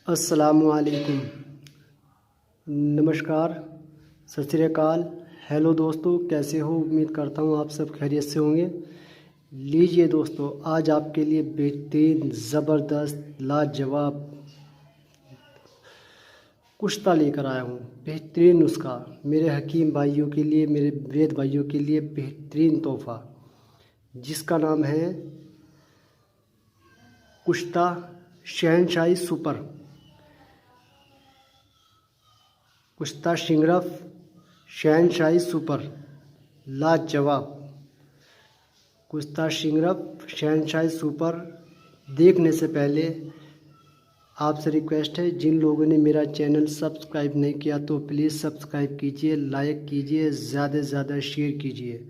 अस्सलामुअलैकुम, नमस्कार, सत श्री अकाल। हेलो दोस्तों, कैसे हो? उम्मीद करता हूँ आप सब खैरियत से होंगे। लीजिए दोस्तों, आज आपके लिए बेहतरीन, ज़बरदस्त, लाजवाब कुश्ता लेकर आया हूँ। बेहतरीन नुस्खा मेरे हकीम भाइयों के लिए, मेरे वेद भाइयों के लिए बेहतरीन तोहफ़ा, जिसका नाम है कुश्ता शहनशाही सुपर। कुश्ता शिंगरफ शहनशाही सुपर लाजवाब। कुश्ता शिंगरफ शहनशाही सुपर देखने से पहले आपसे रिक्वेस्ट है, जिन लोगों ने मेरा चैनल सब्सक्राइब नहीं किया तो प्लीज़ सब्सक्राइब कीजिए, लाइक कीजिए, ज़्यादा से ज़्यादा शेयर कीजिए।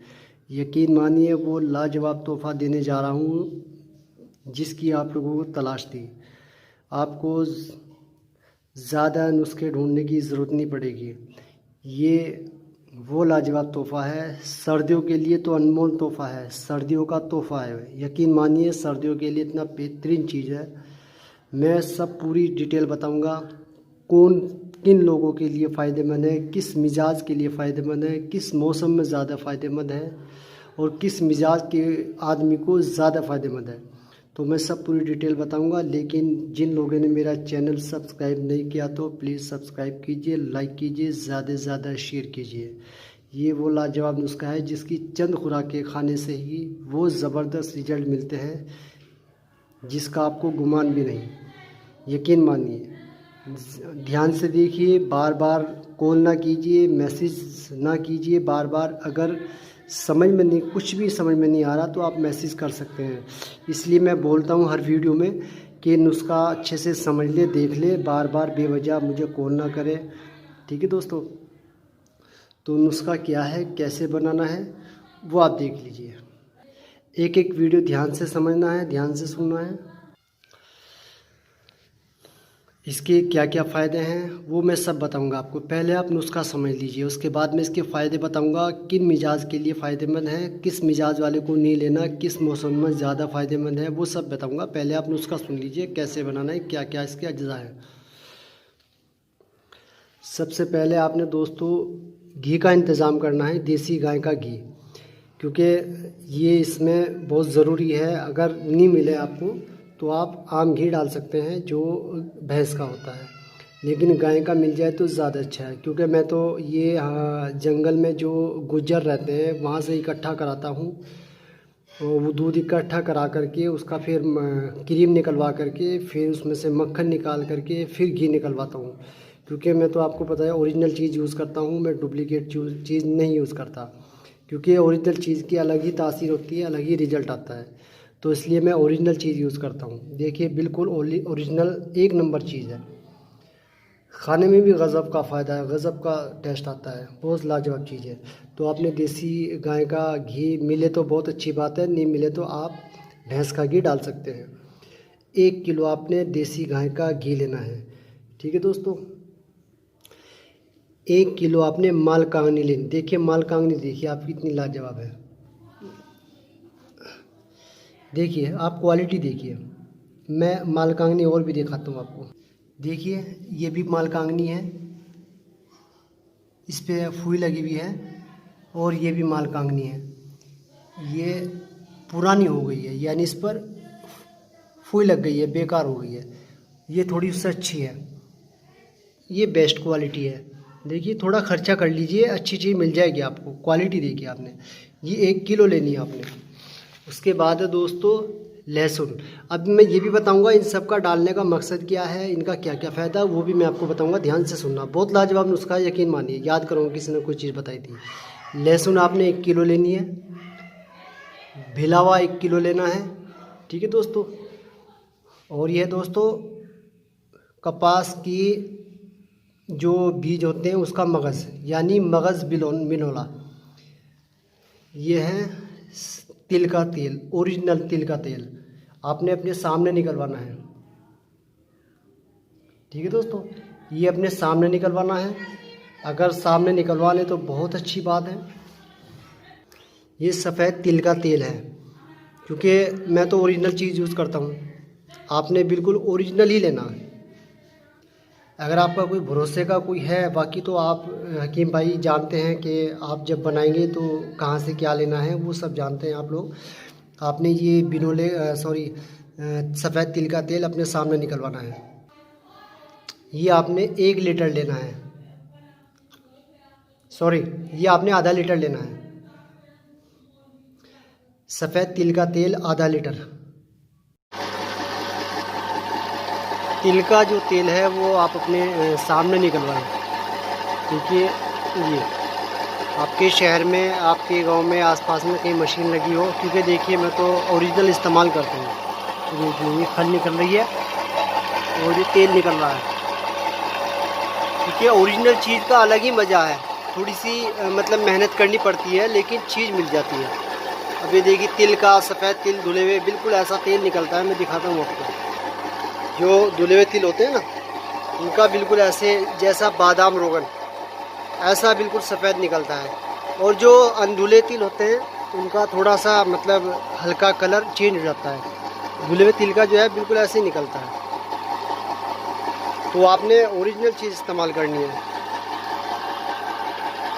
यकीन मानिए वो लाजवाब तोहफ़ा देने जा रहा हूँ जिसकी आप लोगों को तलाश थी। आपको ज़्यादा नुस्खे ढूंढने की ज़रूरत नहीं पड़ेगी। ये वो लाजवाब तोहफ़ा है, सर्दियों के लिए तो अनमोल तोहफ़ा है, सर्दियों का तोहफ़ा है। यकीन मानिए सर्दियों के लिए इतना बेहतरीन चीज़ है। मैं सब पूरी डिटेल बताऊंगा, कौन किन लोगों के लिए फ़ायदेमंद है, किस मिजाज के लिए फ़ायदेमंद है, किस मौसम में ज़्यादा फ़ायदेमंद है और किस मिजाज के आदमी को ज़्यादा फ़ायदेमंद है। तो मैं सब पूरी डिटेल बताऊंगा। लेकिन जिन लोगों ने मेरा चैनल सब्सक्राइब नहीं किया तो प्लीज़ सब्सक्राइब कीजिए, लाइक कीजिए, ज़्यादा से ज़्यादा शेयर कीजिए। ये वो लाजवाब नुस्खा है जिसकी चंद खुराकें खाने से ही वो ज़बरदस्त रिजल्ट मिलते हैं जिसका आपको गुमान भी नहीं। यकीन मानिए, ध्यान से देखिए, बार बार कॉल ना कीजिए, मैसेज ना कीजिए बार बार। अगर समझ में नहीं, कुछ भी समझ में नहीं आ रहा तो आप मैसेज कर सकते हैं। इसलिए मैं बोलता हूँ हर वीडियो में कि नुस्खा अच्छे से समझ ले, देख ले, बार बार बेवजह मुझे कॉल ना करे। ठीक है दोस्तों, तो नुस्खा क्या है, कैसे बनाना है वो आप देख लीजिए। एक एक वीडियो ध्यान से समझना है, ध्यान से सुनना है। इसके क्या क्या फ़ायदे हैं वो मैं सब बताऊंगा आपको। पहले आप नुस्खा समझ लीजिए, उसके बाद मैं इसके फ़ायदे बताऊंगा, किन मिजाज के लिए फ़ायदेमंद है, किस मिजाज वाले को नहीं लेना, किस मौसम में ज़्यादा फ़ायदेमंद है, वो सब बताऊंगा। पहले आप नुस्खा सुन लीजिए कैसे बनाना है, क्या क्या इसके अज्जा है। सबसे पहले आपने दोस्तों घी का इंतज़ाम करना है, देसी गाय का घी, क्योंकि ये इसमें बहुत ज़रूरी है। अगर नहीं मिले आपको तो आप आम घी डाल सकते हैं जो भैंस का होता है, लेकिन गाय का मिल जाए तो ज़्यादा अच्छा है। क्योंकि मैं तो ये जंगल में जो गुज्जर रहते हैं वहाँ से इकट्ठा कराता हूँ, और वो दूध इकट्ठा करा करके उसका फिर क्रीम निकलवा करके फिर उसमें से मक्खन निकाल करके फिर घी निकलवाता हूँ। क्योंकि मैं तो आपको पता है ओरिजिनल चीज़ यूज़ करता हूँ, मैं डुप्लीकेट चीज़ नहीं यूज़ करता। क्योंकि ओरिजिनल चीज़ की अलग ही तासीर होती है, अलग ही रिजल्ट आता है, तो इसलिए मैं ओरिजिनल चीज़ यूज़ करता हूँ। देखिए बिल्कुल ओरिजिनल एक नंबर चीज़ है, खाने में भी गज़ब का फ़ायदा है, गज़ब का टेस्ट आता है, बहुत लाजवाब चीज़ है। तो आपने देसी गाय का घी मिले तो बहुत अच्छी बात है, नहीं मिले तो आप भैंस का घी डाल सकते हैं। 1 किलो आपने देसी गाय का घी लेना है। ठीक है दोस्तों, 1 किलो आपने माल कांगनी लेनी। देखिए माल कांगनी, देखिए आप कितनी लाजवाब है। देखिए आप क्वालिटी देखिए, मैं माल कांगनी और भी दिखाता हूँ आपको। देखिए ये भी माल कांगनी है, इस पे फुई लगी हुई है, और ये भी माल कांगनी है। ये पुरानी हो गई है, यानी इस पर फुई लग गई है, बेकार हो गई है। ये थोड़ी उससे अच्छी है, ये बेस्ट क्वालिटी है। देखिए थोड़ा खर्चा कर लीजिए, अच्छी चीज़ मिल जाएगी आपको। क्वालिटी देखिए आपने, ये 1 किलो लेनी है आपने। उसके बाद है दोस्तों लहसुन। अब मैं ये भी बताऊंगा इन सब का डालने का मकसद क्या है, इनका क्या क्या फ़ायदा, वो भी मैं आपको बताऊंगा। ध्यान से सुनना, बहुत लाजवाब नुस्खा है, यकीन मानिए। याद करो किसी ने कोई चीज़ बताई थी। लहसुन आपने 1 किलो लेनी है, भिला हुआ 1 किलो लेना है। ठीक है दोस्तों, और यह दोस्तों कपास की जो बीज होते हैं उसका मगज़, यानी मगज़ बिनौला। ये है तिल का तेल, ओरिजिनल तिल का तेल आपने अपने सामने निकलवाना है। ठीक है दोस्तों, ये अपने सामने निकलवाना है। अगर सामने निकलवा लें तो बहुत अच्छी बात है। ये सफ़ेद तिल का तेल है, क्योंकि मैं तो ओरिजिनल चीज़ यूज़ करता हूँ। आपने बिल्कुल ओरिजिनल ही लेना है। अगर आपका कोई भरोसे का कोई है, बाकी तो आप हकीम भाई जानते हैं कि आप जब बनाएंगे तो कहाँ से क्या लेना है, वो सब जानते हैं आप लोग। आपने ये बिनोले सॉरी सफ़ेद तिल का तेल अपने सामने निकलवाना है। ये आपने 1 लीटर लेना है, सॉरी ये आपने आधा लीटर लेना है। सफ़ेद तिल का तेल आधा लीटर। तिल का जो तेल है वो आप अपने सामने निकलवाएं, क्योंकि ये आपके शहर में, आपके गांव में, आसपास में कहीं मशीन लगी हो। क्योंकि देखिए मैं तो ओरिजिनल इस्तेमाल करता हूँ। तो देखिए ये खल निकल रही है और ये तेल निकल रहा है। क्योंकि ओरिजिनल चीज़ का अलग ही मज़ा है। थोड़ी सी मतलब मेहनत करनी पड़ती है, लेकिन चीज़ मिल जाती है। अब ये देखिए तिल का, सफ़ेद तिल धुले हुए बिल्कुल ऐसा तेल निकलता है। मैं दिखाता हूँ आपको। जो धुले हुए तिल होते हैं ना, उनका बिल्कुल ऐसे जैसा बादाम रोगन ऐसा बिल्कुल सफ़ेद निकलता है। और जो अनधुले तिल होते हैं उनका थोड़ा सा मतलब हल्का कलर चेंज हो जाता है। धुले हुए तिल का जो है बिल्कुल ऐसे ही निकलता है। तो आपने ओरिजिनल चीज़ इस्तेमाल करनी है।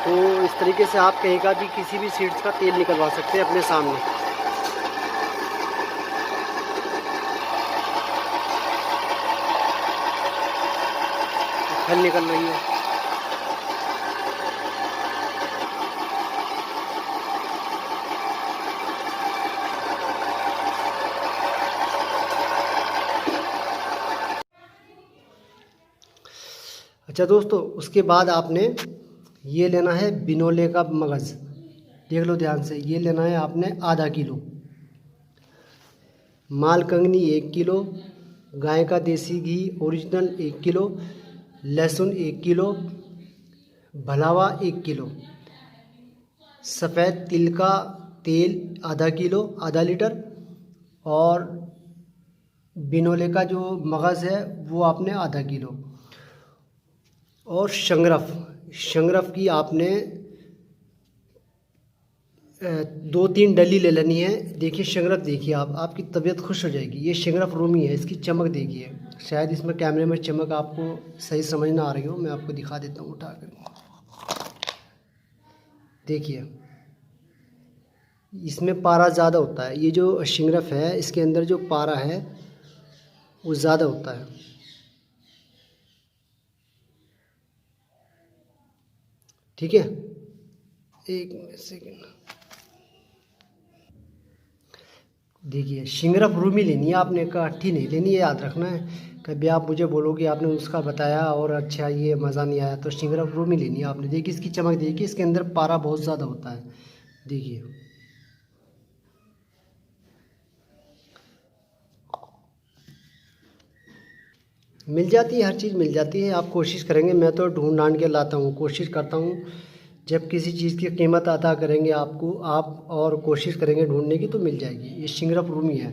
तो इस तरीके से आप कहीं का भी किसी भी सीड्स का तेल निकलवा सकते हैं अपने सामने। खल निकल रही है। अच्छा दोस्तों, उसके बाद आपने ये लेना है बिनोले का मगज़। देख लो ध्यान से, ये लेना है आपने आधा किलो। मालकंगनी 1 किलो, गाय का देसी घी ओरिजिनल 1 किलो, लहसुन 1 किलो, भलावा 1 किलो, सफ़ेद तिल का तेल आधा किलो, आधा लीटर, और बिनोले का जो मगज़ है वो आपने आधा किलो। और शंगरफ की आपने 2-3 डली ले लेनी है। देखिए शंगरफ, देखिए आपकी तबीयत खुश हो जाएगी। ये शंगरफ रूमी है, इसकी चमक देखिए। शायद इसमें कैमरे में चमक आपको सही समझ ना आ रही हो, मैं आपको दिखा देता हूँ उठा कर। देखिए इसमें पारा ज़्यादा होता है। ये जो शंगरफ है इसके अंदर जो पारा है वो ज़्यादा होता है। ठीक है, एक सेकेंड। देखिए शंगरफ रूमी लेनी है आपने, काठी नहीं लेनी है, याद रखना है। कभी आप मुझे बोलोगे आपने उसका बताया और अच्छा ये मज़ा नहीं आया, तो शंगरफ रूमी लेनी है आपने। देखिए इसकी चमक देखिए, इसके अंदर पारा बहुत ज़्यादा होता है। देखिए मिल जाती है, हर चीज़ मिल जाती है। आप कोशिश करेंगे, मैं तो ढूंढ ढांड के लाता हूँ, कोशिश करता हूँ। जब किसी चीज़ की कीमत अदा करेंगे आपको, आप और कोशिश करेंगे ढूंढने की, तो मिल जाएगी। ये शंगरफ रूमी है।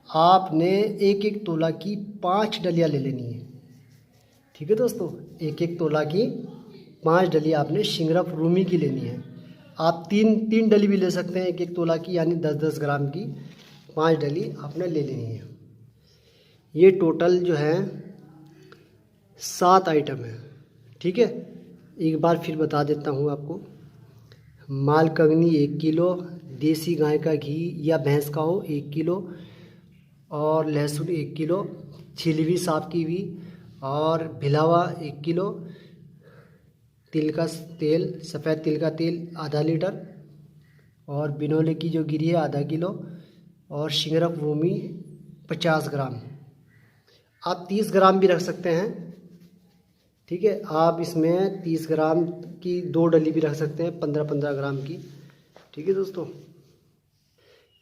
आपने 1-1 तोला की 5 डलियाँ ले लेनी है। ठीक है दोस्तों, 1-1 तोला की 5 डली आपने शंगरफ रूमी की लेनी है। आप 3 डली भी ले सकते हैं 1-1 तोला की, यानी 10-10 ग्राम की 5 डली आपने ले लेनी है। ये टोटल जो है 7 आइटम है। ठीक है, एक बार फिर बता देता हूँ आपको। मालकंगनी 1 किलो, देसी गाय का घी या भैंस का हो 1 किलो, और लहसुन 1 किलो छिली हुई साफ की हुई, और भिलावा 1 किलो, तिल का तेल, सफ़ेद तिल का तेल आधा लीटर, और बिनोले की जो गिरी है आधा किलो, और शंगरफ रूमी 50 ग्राम। आप 30 ग्राम भी रख सकते हैं। ठीक है, आप इसमें 30 ग्राम की 2 डली भी रख सकते हैं, 15-15 ग्राम की। ठीक है दोस्तों,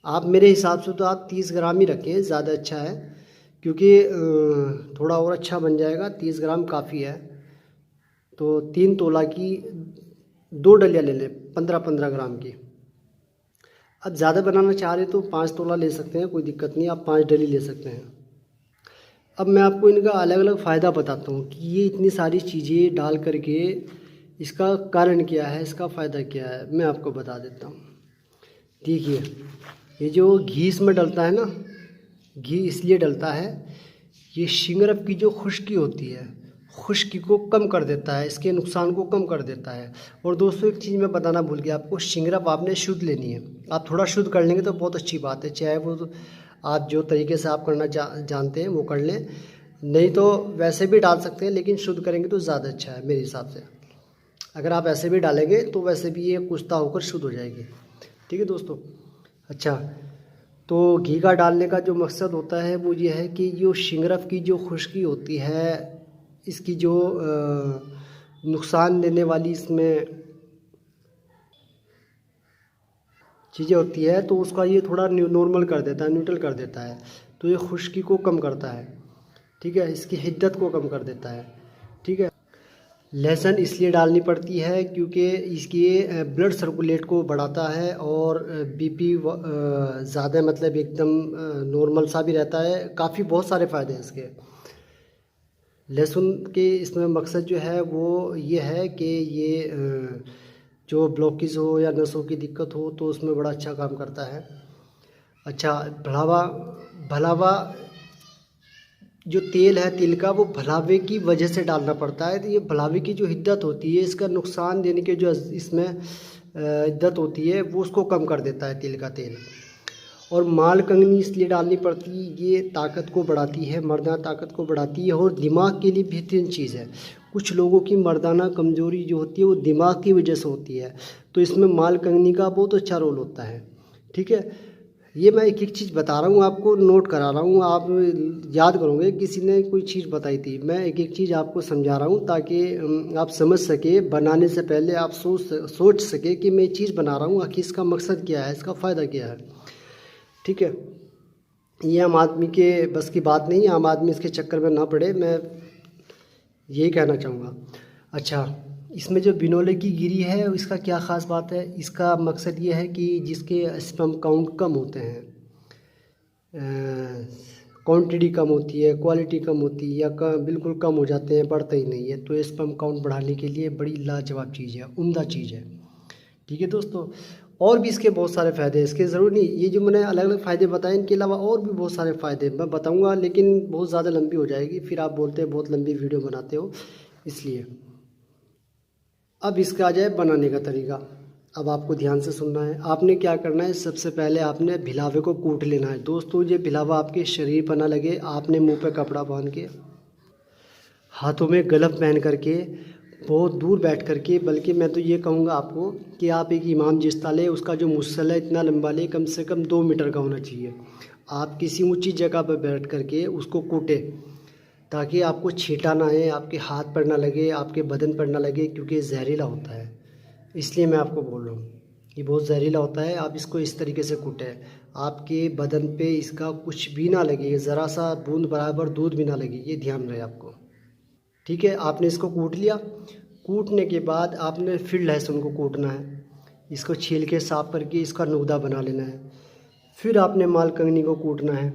आप मेरे हिसाब से तो आप 30 ग्राम ही रखें, ज़्यादा अच्छा है। क्योंकि थोड़ा और अच्छा बन जाएगा। 30 ग्राम काफ़ी है। तो 3 तोला की 2 डलियाँ ले लें 15-15 ग्राम की। अब ज़्यादा बनाना चाह रहे तो 5 तोला ले सकते हैं, कोई दिक्कत नहीं, आप 5 डली ले सकते हैं। अब मैं आपको इनका अलग अलग फ़ायदा बताता हूँ कि ये इतनी सारी चीज़ें डाल करके इसका कारण क्या है, इसका फ़ायदा क्या है, मैं आपको बता देता हूँ। देखिए ये जो घी इसमें डलता है ना, घी इसलिए डलता है, ये शंगरफ की जो खुश्की होती है, खुश्की को कम कर देता है, इसके नुकसान को कम कर देता है। और दोस्तों एक चीज़ मैं बताना भूल गया आपको, शिंगरफ आपने शुद्ध लेनी है। आप थोड़ा शुद्ध कर लेंगे तो बहुत अच्छी बात है, चाहे वो तो आप जो तरीके से आप करना जानते हैं वो कर लें, नहीं तो वैसे भी डाल सकते हैं, लेकिन शुद्ध करेंगे तो ज़्यादा अच्छा है मेरे हिसाब से। अगर आप ऐसे भी डालेंगे तो वैसे भी ये कुश्ता होकर शुद्ध हो जाएगी। ठीक है दोस्तों। अच्छा, तो घी का डालने का जो मकसद होता है वो ये है कि जो शिंगरफ की जो खुश्की होती है, इसकी जो नुकसान देने वाली इसमें चीज़ें होती है तो उसका ये थोड़ा नॉर्मल कर देता है, न्यूट्रल कर देता है। तो ये खुश्की को कम करता है, ठीक है, इसकी हिद्दत को कम कर देता है। ठीक है। लहसुन इसलिए डालनी पड़ती है क्योंकि इसकी ब्लड सर्कुलेट को बढ़ाता है और बीपी ज़्यादा मतलब एकदम नॉर्मल सा भी रहता है। काफ़ी बहुत सारे फ़ायदे हैं इसके। लहसुन के इसमें मकसद जो है वो ये है कि ये जो ब्लॉकेज हो या नसों की दिक्कत हो तो उसमें बड़ा अच्छा काम करता है। अच्छा, भलावा जो तेल है तिल का, वो भलावे की वजह से डालना पड़ता है। तो ये भलावे की जो हिद्दत होती है, इसका नुकसान देने के जो इसमें हिद्दत होती है वो उसको कम कर देता है तिल का तेल। और माल कंगनी इसलिए डालनी पड़ती है, ये ताकत को बढ़ाती है, मर्दाना ताकत को बढ़ाती है और दिमाग के लिए बेहतरीन चीज़ है। कुछ लोगों की मर्दाना कमज़ोरी जो होती है वो दिमाग की वजह से होती है, तो इसमें माल कंगनी का बहुत अच्छा रोल होता है। ठीक है। ये मैं एक एक चीज़ बता रहा हूँ आपको, नोट करा रहा हूँ, आप याद करोगे। किसी ने कोई चीज़ बताई थी, मैं एक एक चीज़ आपको समझा रहा हूँ ताकि आप समझ सके। बनाने से पहले आप सोच सके कि मैं चीज़ बना रहा हूँ आखिर इसका मकसद क्या है, इसका फ़ायदा क्या है। ठीक है। ये आम आदमी के बस की बात नहीं है, आम आदमी इसके चक्कर में ना पड़े, मैं यही कहना चाहूँगा। अच्छा, इसमें जो बिनोले की गिरी है इसका क्या ख़ास बात है। इसका मकसद ये है कि जिसके स्पर्म काउंट कम होते हैं, क्वांटिटी कम होती है, क्वालिटी कम होती है, या बिल्कुल कम हो जाते हैं, बढ़ते ही नहीं है, तो स्पर्म काउंट बढ़ाने के लिए बड़ी लाजवाब चीज़ है, उम्दा चीज़ है। ठीक है दोस्तों। और भी इसके बहुत सारे फ़ायदे हैं। इसके ज़रूरी नहीं, ये जो मैंने अलग अलग फ़ायदे बताए इनके अलावा और भी बहुत सारे फ़ायदे मैं बताऊंगा, लेकिन बहुत ज़्यादा लंबी हो जाएगी, फिर आप बोलते हैं बहुत लंबी वीडियो बनाते हो, इसलिए। अब इसका आ जाए बनाने का तरीका। अब आपको ध्यान से सुनना है। आपने क्या करना है, सबसे पहले आपने भिलावे को कूट लेना है। दोस्तों ये भिलावा आपके शरीर पर ना लगे, आपने मुंह पे कपड़ा बांध के, हाथों में ग्लव पहन करके, बहुत दूर बैठ करके, बल्कि मैं तो ये कहूँगा आपको कि आप एक इमाम जिस्ता ले, उसका जो मुसल है इतना लंबा ले, कम से कम 2 मीटर का होना चाहिए। आप किसी ऊंची जगह पर बैठ करके उसको कूटे ताकि आपको छींटा ना आए, आपके हाथ पर ना लगे, आपके बदन पर ना लगे, क्योंकि जहरीला होता है। इसलिए मैं आपको बोल रहा हूँ, ये बहुत जहरीला होता है। आप इसको इस तरीके से कूटें, आपके बदन पे इसका कुछ भी ना लगे, ज़रा सा बूंद बराबर दूध भी ना लगे, ये ध्यान रहे आपको। ठीक है। आपने इसको कूट लिया। कूटने के बाद आपने फिर लहसुन को कूटना है, इसको छील के साफ करके इसका नुकदा बना लेना है। फिर आपने माल कंगनी को कूटना है।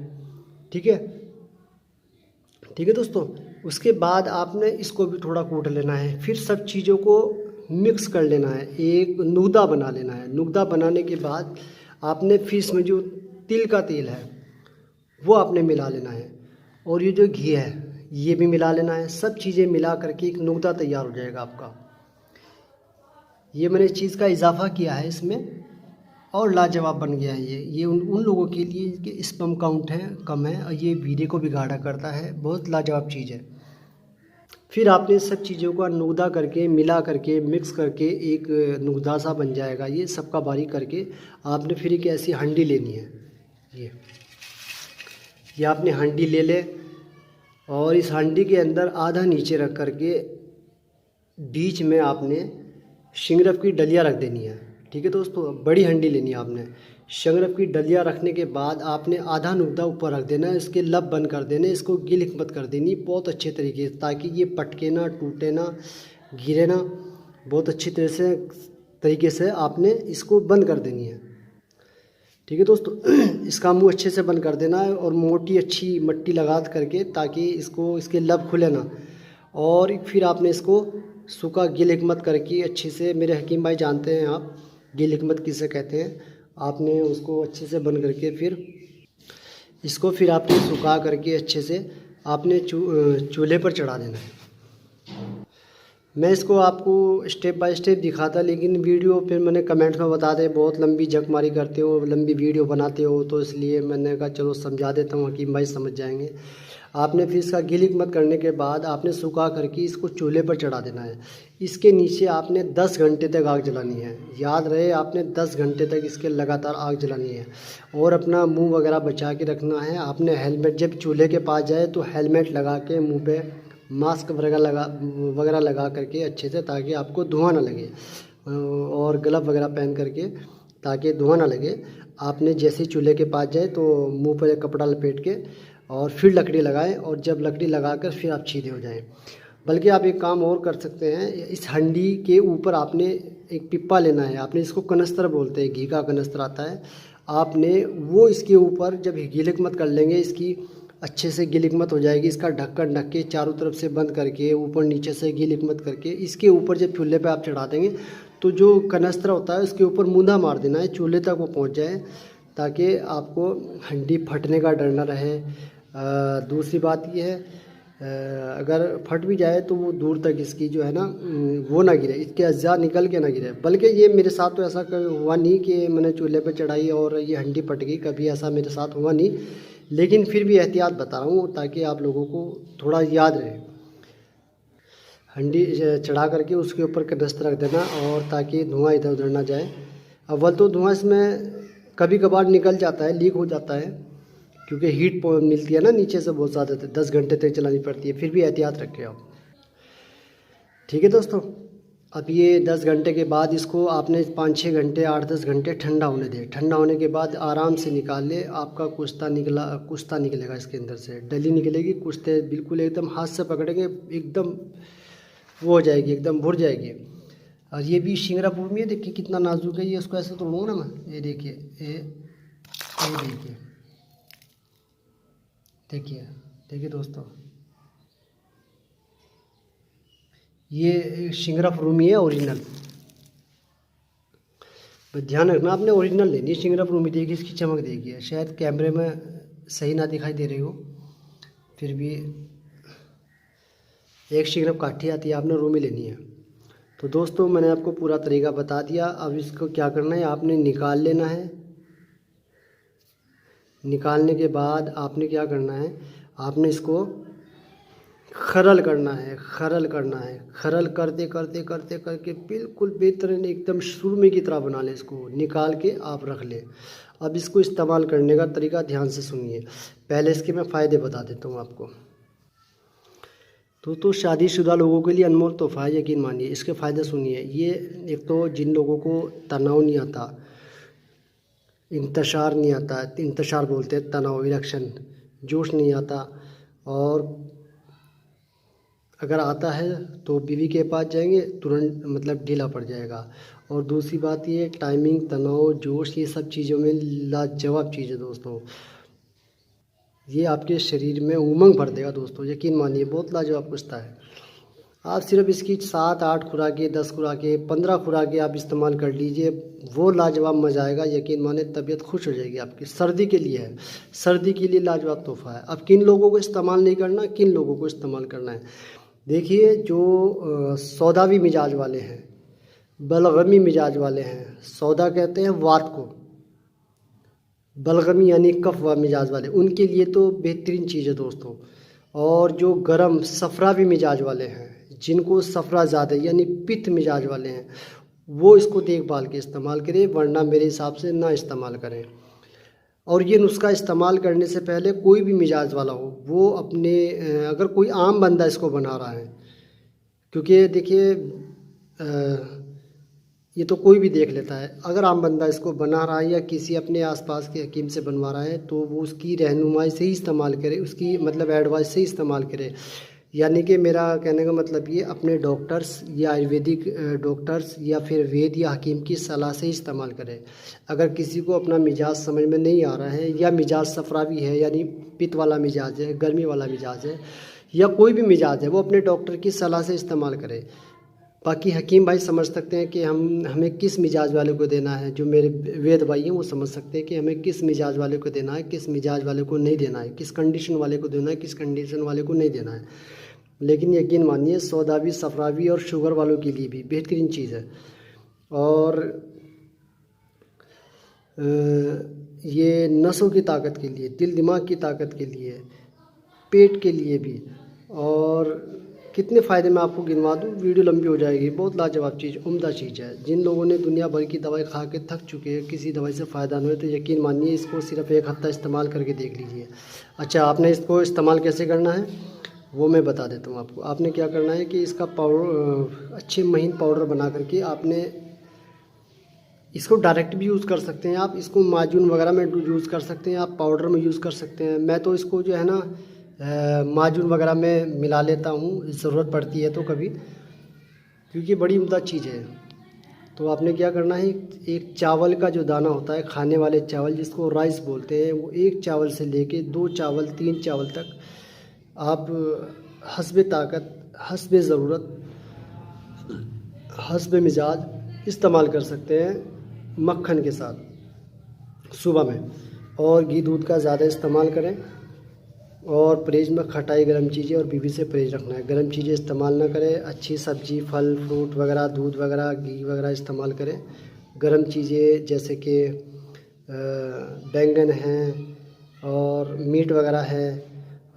ठीक है। ठीक है दोस्तों। उसके बाद आपने इसको भी थोड़ा कूट लेना है। फिर सब चीज़ों को मिक्स कर लेना है, एक नुकदा बना लेना है। नुकदा बनाने के बाद आपने फिर इसमें जो तिल का तेल है वो आपने मिला लेना है, और ये जो घी है ये भी मिला लेना है। सब चीज़ें मिला करके एक नुकदा तैयार हो जाएगा आपका। ये मैंने इस चीज़ का इजाफा किया है इसमें, और लाजवाब बन गया है ये उन लोगों के लिए कि स्पर्म काउंट है कम है, और ये वीर्य को भी गाढ़ा करता है। बहुत लाजवाब चीज़ है। फिर आपने सब चीज़ों का नुकदा करके, मिला करके, मिक्स करके एक नुकदा सा बन जाएगा। ये सबका बारीक करके आपने फिर एक ऐसी हंडी लेनी है। ये आपने हंडी ले ले, और इस हंडी के अंदर आधा नीचे रख करके बीच में आपने शिंगरफ की डलिया रख देनी है। ठीक है दोस्तों। बड़ी हंडी लेनी है आपने। शिंगरफ की डलिया रखने के बाद आपने आधा नुकदा ऊपर रख देना है, इसके लब बंद कर देने, इसको गिल हिकमत कर देनी बहुत अच्छे तरीके से, ताकि ये पटके ना, टूटे ना, गिरे ना। बहुत अच्छी तरीके से आपने इसको बंद कर देनी है। ठीक है दोस्तों। इसका मुंह अच्छे से बंद कर देना है, और मोटी अच्छी मट्टी लगा करके, ताकि इसके लब खुले ना। और फिर आपने इसको सूखा गिल हिकमत करके अच्छे से, मेरे हकीम भाई जानते हैं आप गिल हिकमत किसे कहते हैं, आपने उसको अच्छे से बंद करके फिर इसको फिर आपने सुखा करके अच्छे से आपने चूल्हे पर चढ़ा देना है। मैं इसको आपको स्टेप बाय स्टेप दिखाता, लेकिन वीडियो फिर मैंने कमेंट्स में बता दे बहुत लंबी जकमारी करते हो, लंबी वीडियो बनाते हो, तो इसलिए मैंने कहा चलो समझा देता हूँ, हकीम भाई समझ जाएंगे। आपने फिर इसका गिलिक मत करने के बाद आपने सुखा करके इसको चूल्हे पर चढ़ा देना है। इसके नीचे आपने 10 घंटे तक आग जलानी है। याद रहे, आपने 10 घंटे तक इसके लगातार आग जलानी है। और अपना मुंह वगैरह बचा के रखना है। आपने हेलमेट, जब चूल्हे के पास जाए तो हेलमेट लगा के मुँह पे मास्क वगैरह लगा करके अच्छे से, ताकि आपको धुआं ना लगे, और ग्लव वगैरह पहन करके ताकि धुआं ना लगे। आपने जैसे ही चूल्हे के पास जाए तो मुंह पर एक कपड़ा लपेट के और फिर लकड़ी लगाएं, और जब लकड़ी लगाकर फिर आप सीधे हो जाएं। बल्कि आप एक काम और कर सकते हैं, इस हंडी के ऊपर आपने एक पिप्पा लेना है। आपने इसको कनस्तर बोलते हैं, घी का कनस्तर आता है। आपने वो इसके ऊपर जब गिलिक मत कर लेंगे, इसकी अच्छे से गिलिक मत हो जाएगी, इसका ढक्कन ढक के चारों तरफ से बंद करके ऊपर नीचे से गिलिक मत करके इसके ऊपर जब चूल्हे पे आप चढ़ा देंगे तो जो कनस्तर होता है उसके ऊपर मूंदा मार देना है, चूल्हे तक वो पहुंच जाए, ताकि आपको हंडी फटने का डर ना रहे। दूसरी बात ये है, अगर फट भी जाए तो वो दूर तक इसकी जो है ना वो ना गिरे, इसके अज्जा निकल के ना गिरे। बल्कि ये मेरे साथ तो ऐसा कभी हुआ नहीं कि मैंने चूल्हे पे चढ़ाई और ये हंडी फट गई, कभी ऐसा मेरे साथ हुआ नहीं। लेकिन फिर भी एहतियात बता रहा हूँ ताकि आप लोगों को थोड़ा याद रहे। हंडी चढ़ा करके उसके ऊपर कनस्तर रख देना, और ताकि धुआं इधर उधर ना जाए। अव्वल तो धुआं इसमें कभी कभार निकल जाता है, लीक हो जाता है, क्योंकि हीट मिलती है ना नीचे से बहुत ज़्यादा, 10 घंटे तक चलानी पड़ती है। फिर भी एहतियात रखें आप। ठीक है दोस्तों, अब ये 10 घंटे के बाद इसको आपने 5-6 घंटे 8-10 घंटे ठंडा होने दें। ठंडा होने के बाद आराम से निकाल ले। आपका कुश्ता निकलेगा इसके अंदर से, डली निकलेगी, कुश्ते बिल्कुल एकदम हाथ से पकड़ेंगे एकदम वो हो जाएगी, एकदम भुर जाएगी। और ये भी शिंगरापुर में देखिए कितना नाजुक है, ये इसको ऐसे तोड़ूंगा ना मैं, ये देखिए, ये देखिए, देखिए देखिए दोस्तों, ये शिंगरापुर रूमी है ओरिजिनल। बस ध्यान रखना, आपने ओरिजिनल लेनी है शिंगरापुर रूमी। देखिए इसकी चमक देखिए, शायद कैमरे में सही ना दिखाई दे रही हो, फिर भी एक शिंगराप काठी आती है, आपने रूमी लेनी है। तो दोस्तों मैंने आपको पूरा तरीका बता दिया। अब इसको क्या करना है, आपने निकाल लेना है। निकालने के बाद आपने क्या करना है, आपने इसको खरल करना है, खरल करना है। खरल करते करते करते करके बिल्कुल बेहतरीन एकदम सुरमे की तरह बना ले। इसको निकाल के आप रख ले। अब इसको इस्तेमाल करने का तरीका ध्यान से सुनिए। पहले इसके मैं फ़ायदे बता देता हूँ आपको। तो शादीशुदा लोगों के लिए अनमोल तोहफा है, यकीन मानिए। इसके फ़ायदे सुनिए। ये एक तो जिन लोगों को तनाव नहीं आता, इंतशार नहीं आता, इंतशार बोलते हैं तनाव, इरेक्शन, जोश नहीं आता, और अगर आता है तो बीवी के पास जाएंगे तुरंत मतलब ढीला पड़ जाएगा। और दूसरी बात ये टाइमिंग, तनाव, जोश, ये सब चीज़ों में लाजवाब चीज़ है दोस्तों। ये आपके शरीर में उमंग भर देगा दोस्तों, यकीन मानिए, बहुत लाजवाब कुश्ता है। आप सिर्फ इसकी 7-8 खुराकें, 10 खुराकें, 15 खुराकें आप इस्तेमाल कर लीजिए, वो लाजवाब मज़ा आएगा, यकीन माने, तबीयत खुश हो जाएगी आपकी। सर्दी के लिए है, सर्दी के लिए लाजवाब तोहफा है। अब किन लोगों को इस्तेमाल नहीं करना, किन लोगों को इस्तेमाल करना है, देखिए। जो सौदावी मिजाज वाले हैं, बलगमी मिजाज वाले हैं, सौदा कहते हैं वात को, बलगमी यानी कफ व मिजाज वाले, उनके लिए तो बेहतरीन चीज़ है दोस्तों। और जो गरम सफरावी मिजाज वाले हैं, जिनको सफरा ज़्यादा यानी पित्त मिजाज वाले हैं, वो इसको देखभाल के इस्तेमाल करें, वरना मेरे हिसाब से ना इस्तेमाल करें। और ये नुस्खा इस्तेमाल करने से पहले कोई भी मिजाज वाला हो, वो अपने, अगर कोई आम बंदा इसको बना रहा है, क्योंकि देखिए ये तो कोई भी देख लेता है, अगर आम बंदा इसको बना रहा है या किसी अपने आसपास के हकीम से बनवा रहा है, तो वो उसकी रहनुमाई से ही इस्तेमाल करे, उसकी मतलब एडवाइस से ही इस्तेमाल करे। यानी कि मेरा कहने का मतलब ये, अपने डॉक्टर्स या आयुर्वेदिक डॉक्टर्स या फिर वेद या हकीम की सलाह से ही इस्तेमाल करें। अगर किसी को अपना मिजाज समझ में नहीं आ रहा है, या मिजाज सफरावी है यानी पित्त वाला मिजाज है, गर्मी वाला मिजाज है, या कोई भी मिजाज है, वो अपने डॉक्टर की सलाह से इस्तेमाल करे। बाकी हकीम भाई समझ सकते हैं कि हमें किस मिजाज वाले को देना है। जो मेरे वेद भाई हैं वो समझ सकते हैं कि हमें किस मिजाज वाले को देना है, किस मिजाज वाले को नहीं देना है, किस कंडीशन वाले को देना है, किस कंडीशन वाले को नहीं देना है। लेकिन यकीन मानिए सौदावी, सफरावी और शुगर वालों के लिए भी बेहतरीन चीज़ है। और ये नसों की ताकत के लिए, दिल दिमाग की ताकत के लिए, पेट के लिए भी, और कितने फ़ायदे मैं आपको गिनवा दूँ, वीडियो लंबी हो जाएगी। बहुत लाजवाब चीज़, उम्दा चीज़ है। जिन लोगों ने दुनिया भर की दवाई खा के थक चुके हैं, किसी दवाई से फ़ायदा नहीं हो, तो यकीन मानिए इसको सिर्फ 1 हफ़्ता इस्तेमाल करके देख लीजिए। अच्छा, आपने इसको इस्तेमाल कैसे करना है वो मैं बता देता हूँ आपको। आपने क्या करना है कि इसका पाउडर, अच्छे महीन पाउडर बना करके आपने इसको डायरेक्ट भी यूज़ कर सकते हैं आप, इसको माजून वगैरह में यूज़ कर सकते हैं आप, पाउडर में यूज़ कर सकते हैं। मैं तो इसको जो है ना माजून वगैरह में मिला लेता हूँ, ज़रूरत पड़ती है तो कभी, क्योंकि बड़ी उम्दा चीज़ है। तो आपने क्या करना है, एक चावल का जो दाना होता है, खाने वाले चावल जिसको राइस बोलते हैं, वो 1 चावल से लेके 2 चावल 3 चावल तक आप हस्बे ताकत, हस्बे ज़रूरत, हस्बे मिजाज इस्तेमाल कर सकते हैं मक्खन के साथ सुबह में। और घी दूध का ज़्यादा इस्तेमाल करें, और परहेज़ में खटाई, गर्म चीज़ें और बीवी से परहेज़ रखना है। गर्म चीज़ें इस्तेमाल ना करें, अच्छी सब्ज़ी, फल फ्रूट वगैरह, दूध वगैरह, घी वगैरह इस्तेमाल करें। गर्म चीज़ें जैसे कि बैंगन हैं और मीट वगैरह है,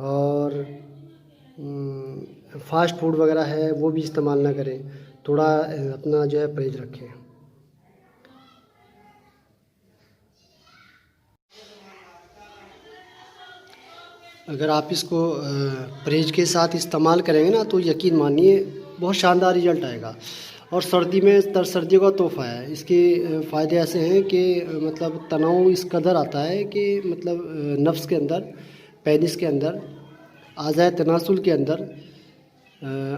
और फास्ट फूड वगैरह है, वो भी इस्तेमाल ना करें। थोड़ा अपना जो है परहेज़ रखें। अगर आप इसको परहेज़ के साथ इस्तेमाल करेंगे ना, तो यकीन मानिए बहुत शानदार रिज़ल्ट आएगा। और सर्दी में सर्दियों का तोहफ़ा है। इसके फ़ायदे ऐसे हैं कि मतलब तनाव इस कदर आता है कि मतलब नफ्स के अंदर, पेनिस के अंदर, आज़ाए तनासुल के अंदर,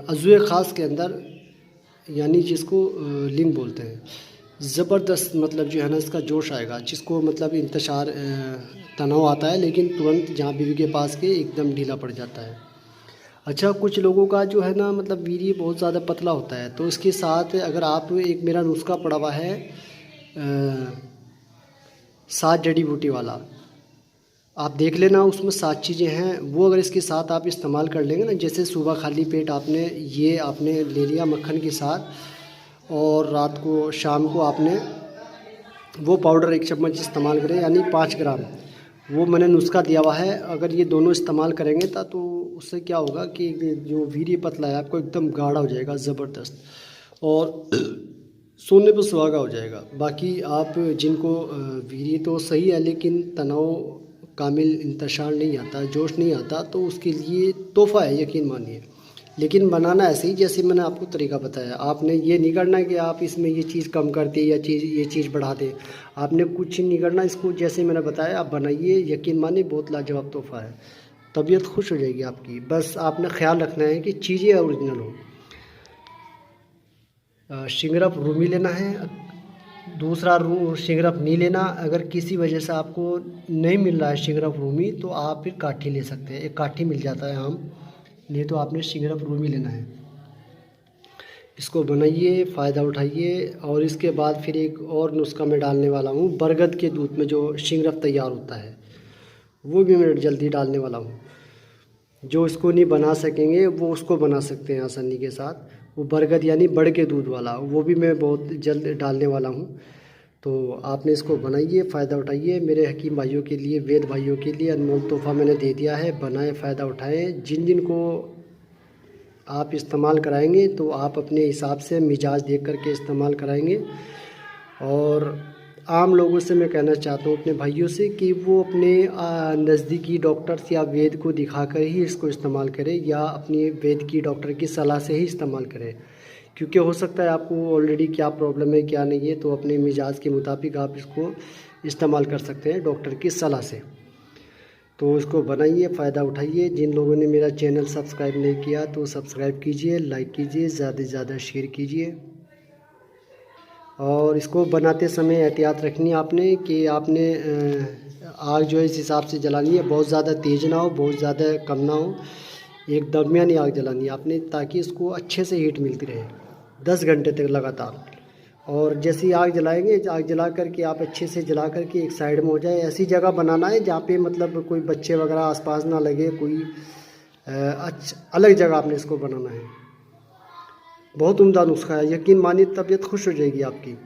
अज़्वे ख़ास के अंदर, यानी जिसको लिंग बोलते हैं, ज़बरदस्त मतलब जो है ना इसका जोश आएगा। जिसको मतलब इंतशार तनाव आता है, लेकिन तुरंत जहाँ बीवी के पास के एकदम ढीला पड़ जाता है। अच्छा, कुछ लोगों का जो है ना मतलब वीर्य बहुत ज़्यादा पतला होता है, तो इसके साथ अगर आप, एक मेरा नुस्खा पड़ा हुआ है 7 जड़ी बूटी वाला, आप देख लेना, उसमें 7 चीज़ें हैं। वो अगर इसके साथ आप इस्तेमाल कर लेंगे ना, जैसे सुबह खाली पेट आपने ले लिया मक्खन के साथ, और रात को शाम को आपने वो पाउडर 1 चम्मच इस्तेमाल करें, यानी 5 ग्राम। वो मैंने नुस्खा दिया हुआ है, अगर ये दोनों इस्तेमाल करेंगे तो उससे क्या होगा कि जो वीर्य पतला है आपको एकदम गाढ़ा हो जाएगा ज़बरदस्त, और सोने पर सुहागा हो जाएगा। बाकी आप जिनको वीर्य तो सही है लेकिन तनाव कामिल इंतशार नहीं आता, जोश नहीं आता, तो उसके लिए तोहफ़ा है, यकीन मानिए। लेकिन बनाना ऐसे ही जैसे मैंने आपको तरीका बताया। आपने ये नहीं करना है कि आप इसमें ये चीज़ कम कर दें या ये चीज़ बढ़ा दें। आपने कुछ नहीं करना, इसको जैसे मैंने बताया आप बनाइए, यकीन मानिए बहुत लाजवाब तोहफ़ा है। तबीयत खुश हो जाएगी आपकी। बस आपने ख्याल रखना है कि चीज़ें ओरिजिनल हो। शिंगरफ रूमी लेना है, दूसरा शिंगरफ नहीं लेना। अगर किसी वजह से आपको नहीं मिल रहा है शिंगरफ रूमी, तो आप फिर काठी ले सकते हैं। एक काठी मिल जाता है आम, नहीं तो आपने शिंगरफ रूमी लेना है। इसको बनाइए, फ़ायदा उठाइए। और इसके बाद फिर एक और नुस्खा मैं डालने वाला हूँ, बरगद के दूध में जो शिंगरफ तैयार होता है, वो भी मैं जल्दी डालने वाला हूँ। जो इसको नहीं बना सकेंगे वो उसको बना सकते हैं आसानी के साथ। वो बरगद यानी बड़ के दूध वाला, वो भी मैं बहुत जल्द डालने वाला हूँ। तो आपने इसको बनाइए, फ़ायदा उठाइए। मेरे हकीम भाइयों के लिए, वेद भाइयों के लिए अनमोल तोहफ़ा मैंने दे दिया है, बनाएं, फ़ायदा उठाएं। जिन जिन को आप इस्तेमाल कराएंगे तो आप अपने हिसाब से मिजाज देख कर के इस्तेमाल कराएंगे। और आम लोगों से मैं कहना चाहता हूँ, अपने भाइयों से, कि वो अपने नज़दीकी डॉक्टर्स या वेद को दिखाकर ही इसको इस्तेमाल करें, या अपनी वेद की डॉक्टर की सलाह से ही इस्तेमाल करें। क्योंकि हो सकता है आपको ऑलरेडी क्या प्रॉब्लम है क्या नहीं है, तो अपने मिजाज के मुताबिक आप इसको इस्तेमाल कर सकते हैं डॉक्टर की सलाह से। तो इसको बनाइए, फ़ायदा उठाइए। जिन लोगों ने मेरा चैनल सब्सक्राइब नहीं किया तो सब्सक्राइब कीजिए, लाइक कीजिए, ज़्यादा से ज़्यादा शेयर कीजिए। और इसको बनाते समय एहतियात रखनी है आपने कि आपने आग जो है इस हिसाब से जलानी है, बहुत ज़्यादा तेज़ ना हो, बहुत ज़्यादा कम ना हो, एक दरमियानी आग जलानी है आपने, ताकि इसको अच्छे से हीट मिलती रहे 10 घंटे तक लगातार। और जैसे ही आग जलाएंगे, आग जला करके आप अच्छे से जला करके एक साइड में हो जाए। ऐसी जगह बनाना है जहाँ पे मतलब कोई बच्चे वगैरह आसपास ना लगे, कोई अलग जगह आपने इसको बनाना है। बहुत उम्दा नुस्खा है, यकीन मानिए तबीयत खुश हो जाएगी आपकी।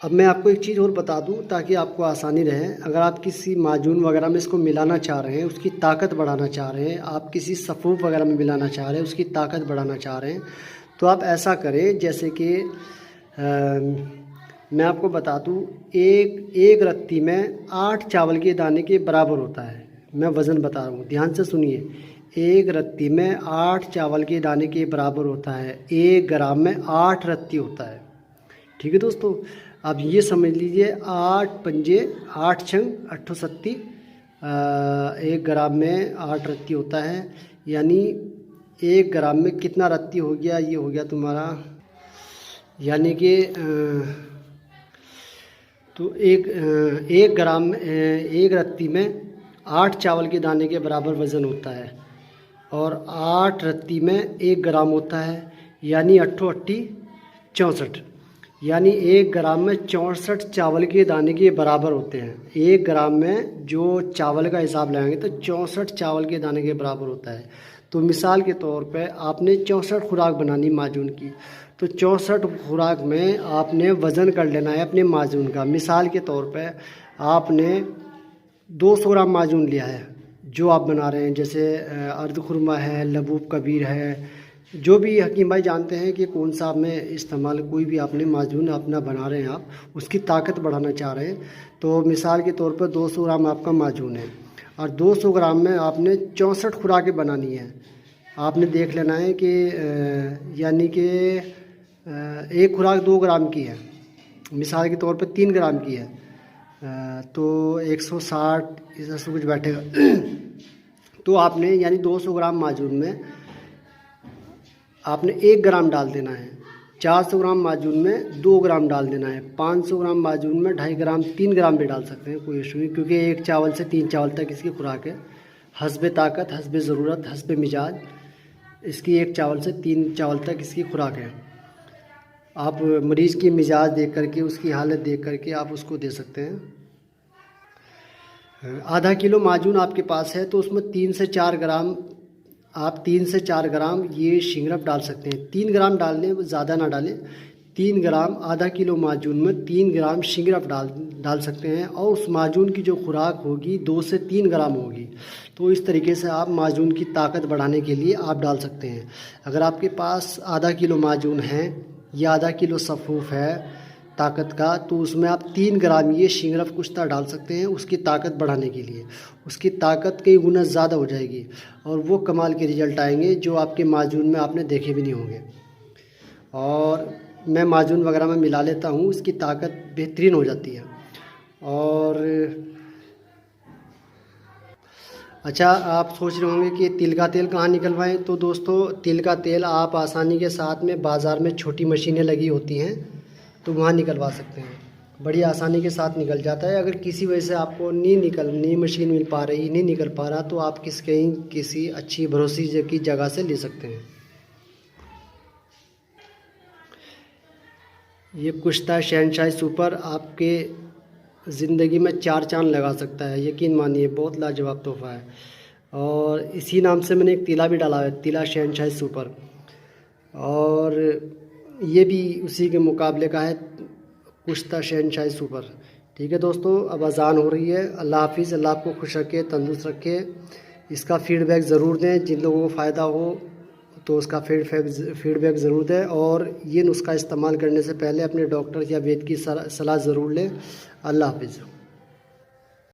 अब मैं आपको एक चीज़ और बता दूं ताकि आपको आसानी रहे। अगर आप किसी माजून वगैरह में इसको मिलाना चाह रहे हैं, उसकी ताकत बढ़ाना चाह रहे हैं, आप किसी सफ़ूफ वगैरह में मिलाना चाह रहे हैं, उसकी ताकत बढ़ाना चाह रहे हैं, तो आप ऐसा करें जैसे कि मैं आपको बता दूं, एक रत्ती में 8 चावल के दाने के बराबर होता है। मैं वज़न बता रहा हूँ, ध्यान से सुनिए। एक रत्ती में 8 चावल के दाने के बराबर होता है। 1 ग्राम में 8 रत्ती होता है। ठीक है दोस्तों, अब ये समझ लीजिए 8 पंजे 8 छंग 68, 1 ग्राम में 8 रत्ती होता है। यानी 1 ग्राम में कितना रत्ती हो गया, ये हो गया तुम्हारा, यानी कि तो एक ग्राम 1 रत्ती में 8 चावल के दाने के बराबर वज़न होता है और 8 रत्ती में 1 ग्राम होता है। यानी 8 8 64, यानी 1 ग्राम में 64 चावल के दाने के बराबर होते हैं। 1 ग्राम में जो चावल का हिसाब लगाएंगे तो 64 चावल के दाने के बराबर होता है। तो मिसाल के तौर पे आपने 64 खुराक बनानी माजून की, तो 64 खुराक में आपने वज़न कर लेना है अपने माजून का। मिसाल के तौर पे आपने 200 ग्राम माजून लिया है जो आप बना रहे हैं, जैसे अर्द खुरमा है, लबूब कबीर है, जो भी हकीम भाई जानते हैं कि कौन सा आप में इस्तेमाल, कोई भी आपने माजून अपना बना रहे हैं, आप उसकी ताकत बढ़ाना चाह रहे हैं, तो मिसाल के तौर पर 200 ग्राम आपका माजून है और 200 ग्राम में आपने 64 खुराकें बनानी है। आपने देख लेना है कि यानी कि एक खुराक 2 ग्राम की है, मिसाल के तौर पर 3 ग्राम की है, तो 160 इस ऐसा कुछ बैठेगा। तो आपने यानी 200 ग्राम माजून में आपने 1 ग्राम डाल देना है। 400 ग्राम माजून में 2 ग्राम डाल देना है। 500 ग्राम माजून में 2.5 ग्राम 3 ग्राम भी डाल सकते हैं, कोई इशू नहीं, क्योंकि 1 चावल से 3 चावल तक इसकी खुराक है। हस्बे ताकत, हस्बे ज़रूरत, हस्बे मिजाज, इसकी 1 चावल से 3 चावल तक इसकी खुराक है। आप मरीज़ की मिजाज देख करके, उसकी हालत देख करके आप उसको दे सकते हैं। आधा किलो माजून आपके पास है तो उसमें 3 से 4 ग्राम आप 3 से 4 ग्राम ये शिंगरफ डाल सकते हैं। 3 ग्राम डाल लें, ज़्यादा ना डालें। 3 ग्राम, आधा किलो माजून में 3 ग्राम शिंगरफ डाल सकते हैं और उस माजून की जो खुराक होगी 2 से 3 ग्राम होगी। तो इस तरीके से आप माजून की ताकत बढ़ाने के लिए आप डाल सकते हैं। अगर आपके पास आधा किलो माजून है या आधा किलो सफ़ूफ है ताकत का, तो उसमें आप 3 ग्राम ये शिंगरफ कुश्ता डाल सकते हैं उसकी ताकत बढ़ाने के लिए। उसकी ताकत कई गुना ज़्यादा हो जाएगी और वो कमाल के रिज़ल्ट आएंगे जो आपके माजून में आपने देखे भी नहीं होंगे। और मैं माजून वगैरह में मिला लेता हूँ, उसकी ताकत बेहतरीन हो जाती है। और अच्छा, आप सोच रहे होंगे कि तिल का तेल कहाँ निकलवाएं, तो दोस्तों तिल का तेल आप आसानी के साथ में बाज़ार में छोटी मशीनें लगी होती हैं तो वहाँ निकलवा सकते हैं, बड़ी आसानी के साथ निकल जाता है। अगर किसी वजह से आपको नहीं मशीन मिल पा रही, नहीं निकल पा रहा, तो आप किसी अच्छी भरोसे की जगह से ले सकते हैं। ये कुश्ता शहनशाही सुपर आपके ज़िंदगी में 4 चांद लगा सकता है, यकीन मानिए, बहुत लाजवाब तोहफ़ा है। और इसी नाम से मैंने एक तिला भी डाला है, तिला शहनशाही सुपर, और ये भी उसी के मुकाबले का है, कुश्ता शहनशाही सुपर। ठीक है दोस्तों, अब अज़ान हो रही है। अल्लाह हाफिज़, अल्लाह आपको खुश रखे, तंदुरुस्त रखे। इसका फ़ीडबैक ज़रूर दें, जिन लोगों को फ़ायदा हो तो उसका फीडबैक ज़रूर दें। और ये नुस्खा इस्तेमाल करने से पहले अपने डॉक्टर या वैद्य की सलाह ज़रूर लें। अल्लाह हाफिज़।